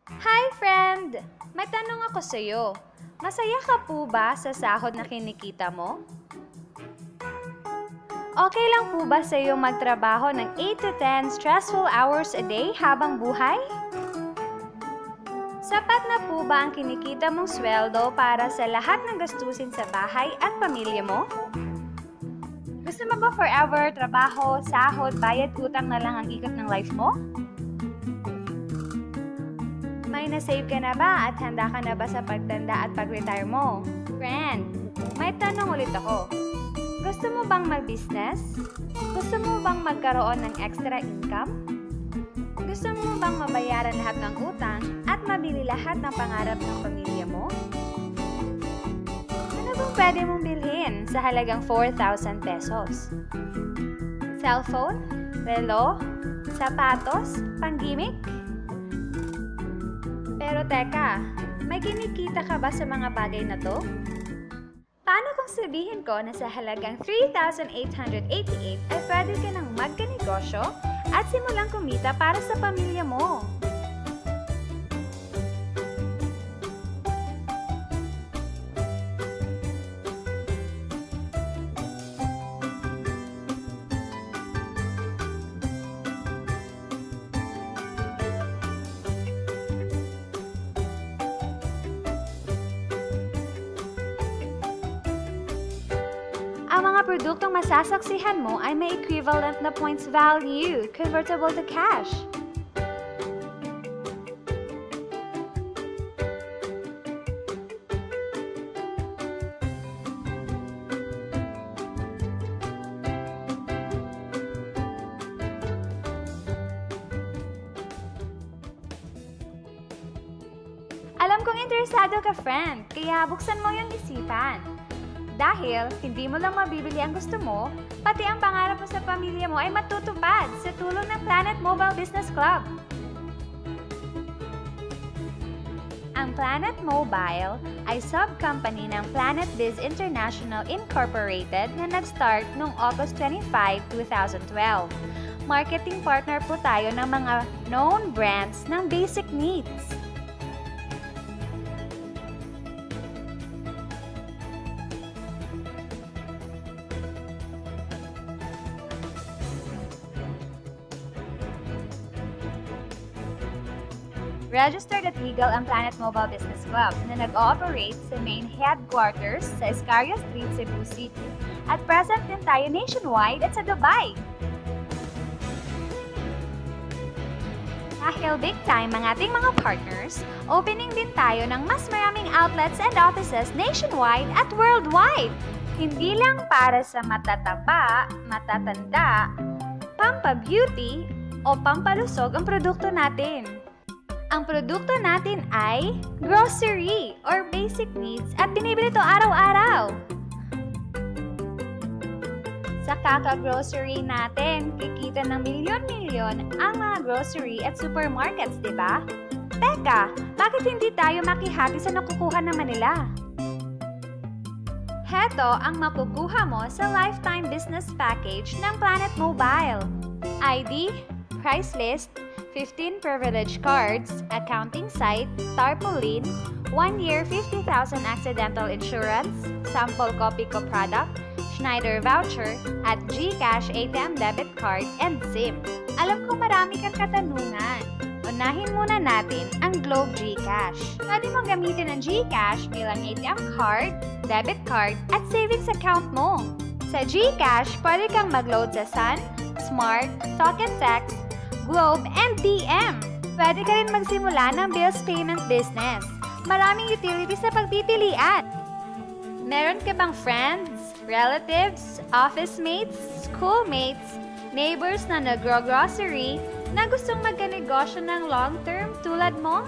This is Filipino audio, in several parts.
Hi, friend! May tanong ako sa'yo. Masaya ka po ba sa sahod na kinikita mo? Okay lang po ba sa'yo magtrabaho ng 8 to 10 stressful hours a day habang buhay? Sapat na po ba ang kinikita mong sweldo para sa lahat ng gastusin sa bahay at pamilya mo? Gusto mo ba forever trabaho, sahod, bayad, utang na lang ang ikot ng life mo? May na-save ka na ba at handa ka na ba sa pagtanda at pag-retire mo? Friend, may tanong ulit ako. Gusto mo bang mag-business? Gusto mo bang magkaroon ng extra income? Gusto mo bang mabayaran lahat ng utang at mabili lahat ng pangarap ng pamilya mo? Ano bang pwede mong bilhin sa halagang 4,000 pesos? Cellphone? Relo? Sapatos? Panggimik? Pero teka, may kinikita ka ba sa mga bagay na to? Paano kung sabihin ko na sa halagang 3,888 ay pwede ka nang magkanegosyo at simulang kumita para sa pamilya mo? Ang mga produktong masasaksihan mo ay may equivalent na points value, convertible to cash. Alam kong interesado ka, friend, kaya buksan mo yung isipan. Dahil hindi mo lang mabibili ang gusto mo, pati ang pangarap mo sa pamilya mo ay matutupad sa tulong ng Planet Mobile Business Club. Ang Planet Mobile ay sub-company ng Planet Biz International Incorporated na nag-start noong August 25, 2012. Marketing partner po tayo ng mga known brands ng basic needs. Registered at legal ang Planet Mobile Business Club na nag-ooperate sa main headquarters sa Iscaria Street, Cebu City. At present din tayo nationwide at sa Dubai. Dahil big time ang ating mga partners, opening din tayo ng mas maraming outlets and offices nationwide at worldwide. Hindi lang para sa matataba, matatanda, pampa-beauty o pampalusog ang produkto natin. Ang produkto natin ay grocery or basic needs at binibili ito araw-araw. Sa kaka-grocery natin, kikita ng milyon-milyon ang mga grocery at supermarkets, di ba? Teka, bakit hindi tayo makihati sa nakukuha naman nila? Heto ang makukuha mo sa lifetime business package ng Planet Mobile. ID, price list, 15 privilege cards, accounting site, tarpaulin, 1 year 50,000 accidental insurance, sample copy ko product, Schneider voucher, at GCash ATM debit card and SIM. Alam ko marami kang katanungan. Unahin muna natin ang Globe GCash. Pwede mo gamitin ang GCash bilang ATM card, debit card, at savings account mo. Sa GCash, pwede kang mag-load sa Sun, Smart, Talk and Text, Globe, and DM. Pwede ka rin magsimula ng bills payment business. Maraming utilities na pagpipilian. Meron ka bang friends, relatives, office mates, schoolmates, neighbors na nagro-grocery na gustong magkanegosyo ng long-term tulad mo?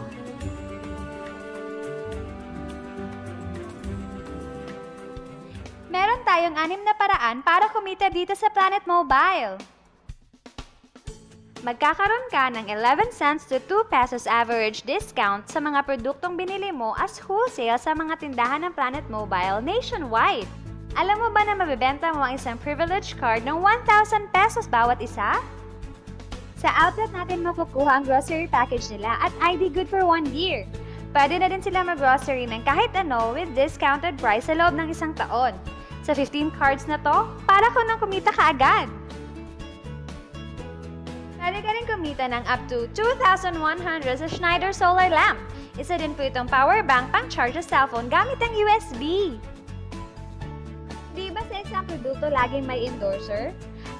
Meron tayong 6 na paraan para kumita dito sa Planet Mobile. Magkakaroon ka ng 11 cents to 2 pesos average discount sa mga produktong binili mo as wholesale sa mga tindahan ng Planet Mobile nationwide. Alam mo ba na mabibenta mo ang isang privilege card ng 1,000 pesos bawat isa? Sa outlet natin makukuha ang grocery package nila at ID good for 1 year. Pwede na din sila mag-grocery ng kahit ano with discounted price sa loob ng 1 taon. Sa 15 cards na to, para ko nang kumita kaagad. Pwede ka rin kumita ng up to 2,100 sa Schneider Solar Lamp. Isa din po itong power bank pang charge sa cellphone gamit ang USB. Di ba sa isang produkto laging may endorser?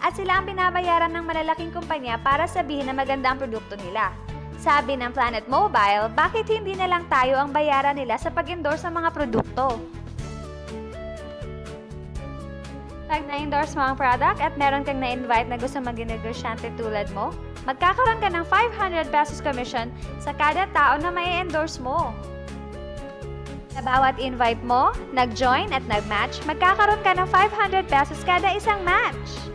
At sila ang binabayaran ng malalaking kumpanya para sabihin na maganda ang produkto nila. Sabi ng Planet Mobile, bakit hindi na lang tayo ang bayaran nila sa pag-endorse ng mga produkto? Pag na-endorse mo ang product at meron kang na-invite na gusto maging negosyante tulad mo, magkakaroon ka ng 500 pesos commission sa kada tao na may endorse mo. Sa bawat invite mo, nag-join at nag-match, magkakaroon ka ng 500 pesos kada isang match.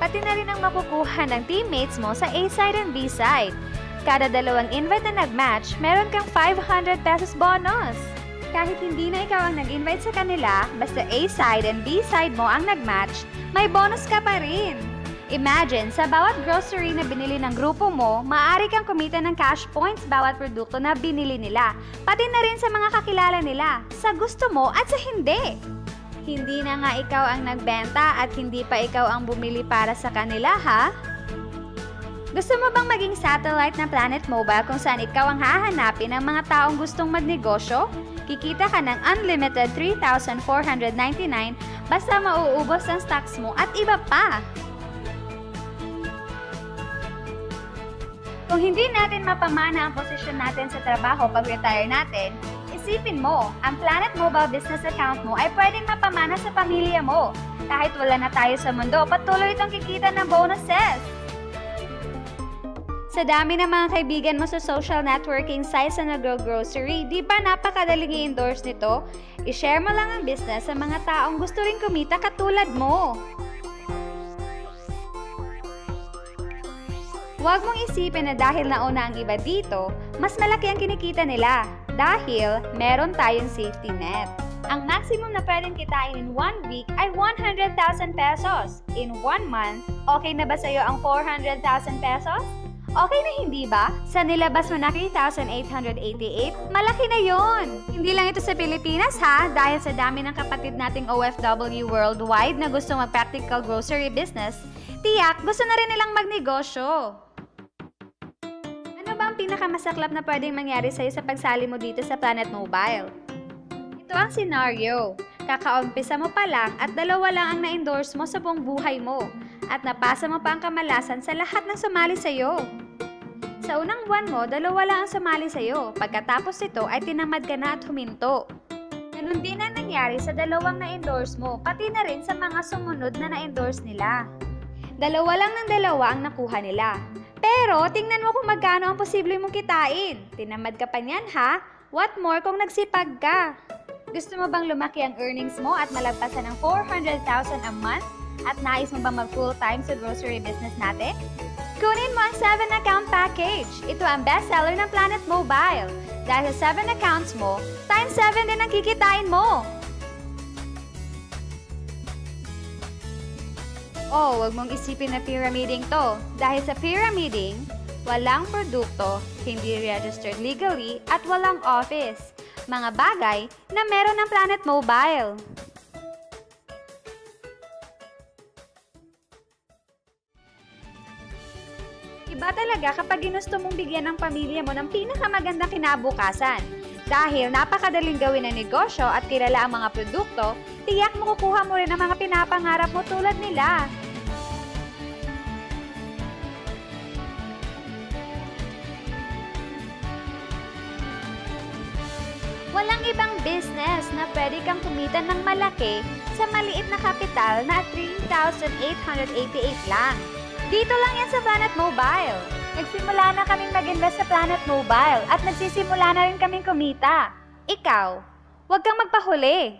Pati na rin ang makukuha ng teammates mo sa A-side and B-side. Kada 2 invite na nag-match, meron kang 500 pesos bonus. Kahit hindi na ikaw ang nag-invite sa kanila, basta A-side and B-side mo ang nag-match, may bonus ka pa rin. Imagine, sa bawat grocery na binili ng grupo mo, maaari kang kumita ng cash points bawat produkto na binili nila, pati na rin sa mga kakilala nila, sa gusto mo at sa hindi. Hindi na nga ikaw ang nagbenta at hindi pa ikaw ang bumili para sa kanila, ha? Gusto mo bang maging satellite ng Planet Mobile kung saan ikaw ang hahanapin ng mga taong gustong magnegosyo? Kikita ka ng unlimited 3,499 basta mauubos ang stocks mo at iba pa. Kung hindi natin mapamana ang posisyon natin sa trabaho pag-retire natin, isipin mo, ang Planet Mobile business account mo ay pwedeng mapamana sa pamilya mo. Kahit wala na tayo sa mundo, patuloy itong kikita ng bonuses. Sa dami ng mga kaibigan mo sa social networking sites na nag-grocery, di ba napakadaling i-endorse nito? I-share mo lang ang business sa mga taong gusto rin kumita katulad mo. Huwag mong isipin na dahil nauna ang iba dito, mas malaki ang kinikita nila. Dahil meron tayong safety net. Ang maximum na pwedeng kitain in 1 week ay 100,000 pesos. In 1 month, okay na ba sa'yo ang 400,000 pesos? Okay na hindi ba? Sa nilabas mo na 3,888, malaki na yon. Hindi lang ito sa Pilipinas ha, dahil sa dami ng kapatid nating OFW worldwide na gusto mag-practical grocery business, tiyak gusto na rin nilang magnegosyo. Ano ba ang pinakamasaklap na pwedeng mangyari sa'yo sa pagsali mo dito sa Planet Mobile? Ito ang scenario. Kakaumpisa mo pa lang at 2 lang ang na-endorse mo sa buong buhay mo. At napasa mo pa ang kamalasan sa lahat ng sumali sa'yo. Sa unang buwan mo, 2 lang ang sumali sa'yo. Pagkatapos nito ay tinamad ka na at huminto. Ganun din ang nangyari sa 2 na-endorse mo, pati na rin sa mga sumunod na na-endorse nila. 2 lang ng 2 ang nakuha nila. Pero tingnan mo kung magkano ang posible mong kitain. Tinamad ka pa niyan ha? What more kung nagsipag ka? Gusto mo bang lumaki ang earnings mo at malagpasan ng 400,000 a month? At nais mo ba mag-full-time sa grocery business natin? Kunin mo ang 7-account package. Ito ang bestseller ng Planet Mobile. Dahil sa 7 accounts mo, times 7 din ang kikitain mo. Oh, huwag mong isipin na pyramiding to. Dahil sa pyramiding, walang produkto, hindi registered legally, at walang office. Mga bagay na meron ng Planet Mobile. Iba talaga kapag ginusto mong bigyan ng pamilya mo ng pinakamagandang kinabukasan. Dahil napakadaling gawin ng negosyo at kilala ang mga produkto, tiyak makukuha mo rin ang mga pinapangarap mo tulad nila. Walang ibang business na pwede kang kumita ng malaki sa maliit na kapital na 3,888 lang. Dito lang yan sa Planet Mobile. Nagsimula na kaming mag-invest sa Planet Mobile at nagsisimula na rin kaming kumita. Ikaw, huwag kang magpahuli.